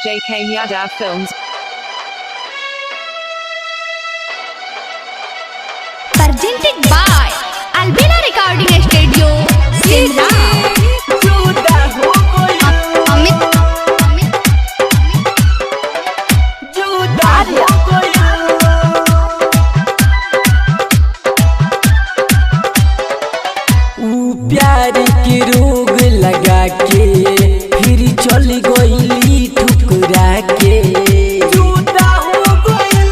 JK Yadav Films. Presented by Albina Recording Studio, Simla. प्यार के रोग लगा के फिर चल गईली ठुकरा के जुदा हो गइल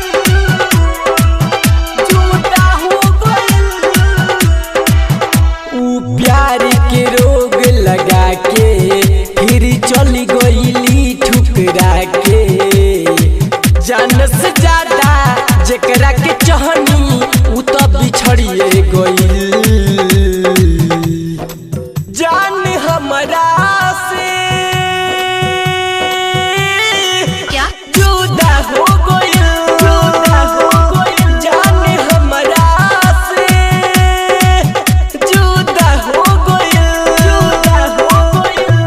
ऊ प्यार के रोग लगा के फिर चल गईली ठुकरा के जान से ज्यादा जेकरा के चाहनी ऊ तो बिछड़िए गइल जान हमरा से क्या जुदा हो गइल जान हमरा से जुदा हो गइल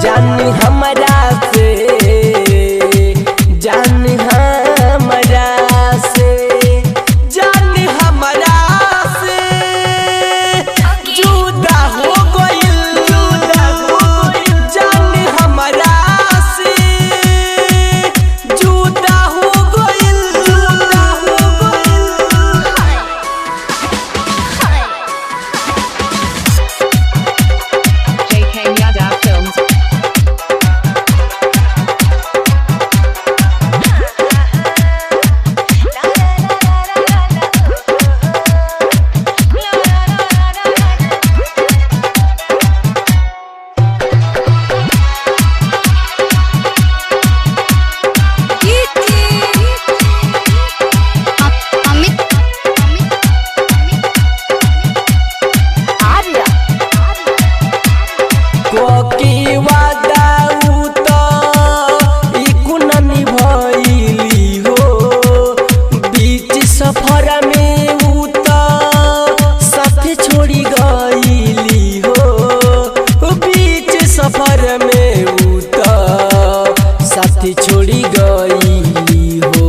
जान हमरा से जान हमरा से जान हमरा से जुदा हो गइल जान हमरा से जुदा हो गइल JK Yadav Films. कोकी वादा ऊ तो इकु न निभइली हो बीच सफर में ऊ तो साथ छोड़ी गइली हो बीच सफर में ऊ तो साथ छोड़ी गइली हो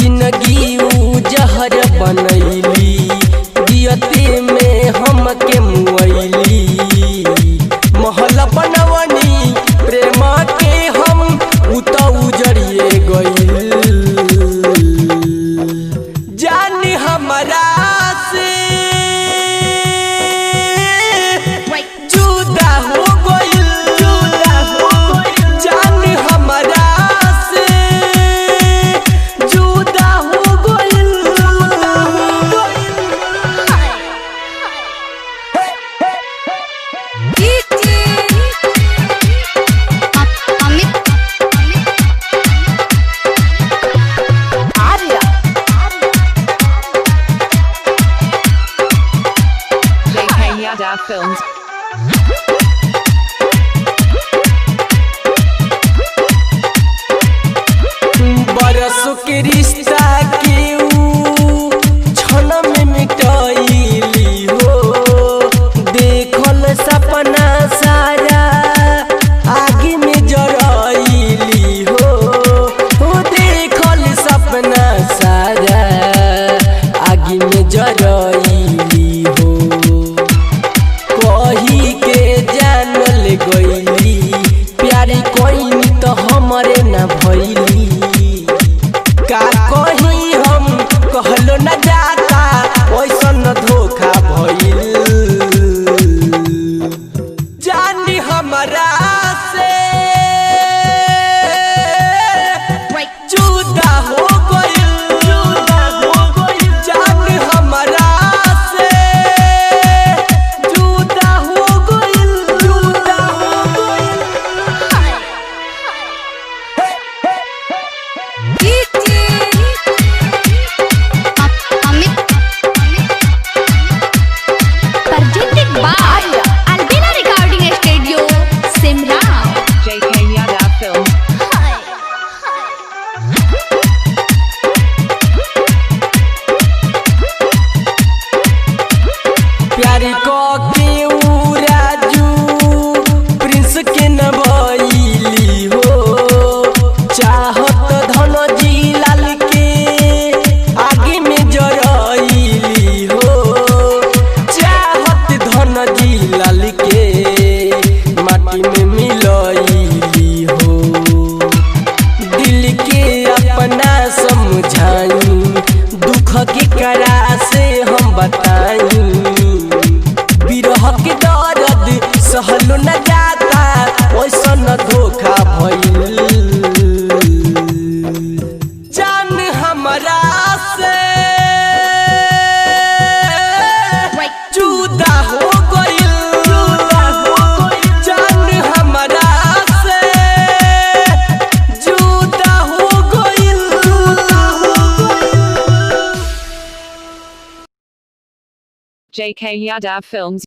जिंदगी ऊ जहर बनैली दियते में हमके मुआइली महल बनवनी प्रेम के हम उत उजड़िए गइल जान हमरा से जुदा हो गइल जान हमरा से जुदा हो गइल JK Yadav Films. बरसों के रिश्ता के ऊ क्षण में मिटाइली हो देखल सपना सारा आगे में जराइली हो देखल सपना सारा आगे में जराइली हो कही के जान ले गइली प्यारी कोई तो हमरे ना भइली का कही हम कहलो न जाता ओइसन धोखा भइल जानी हमरा से जुदा हो गइल जान हमरा से जुदा हो गइल दिन मिलैली हो। दिल के अपना समझाई, दुख के करा से हम बताई। बिरह के दर्द सहलो न जाता, ओइसन धोखा भइल। जान हमरा से जुदा हो गइल, जान हमरा से जुदा हो गइल। JK Yadav Films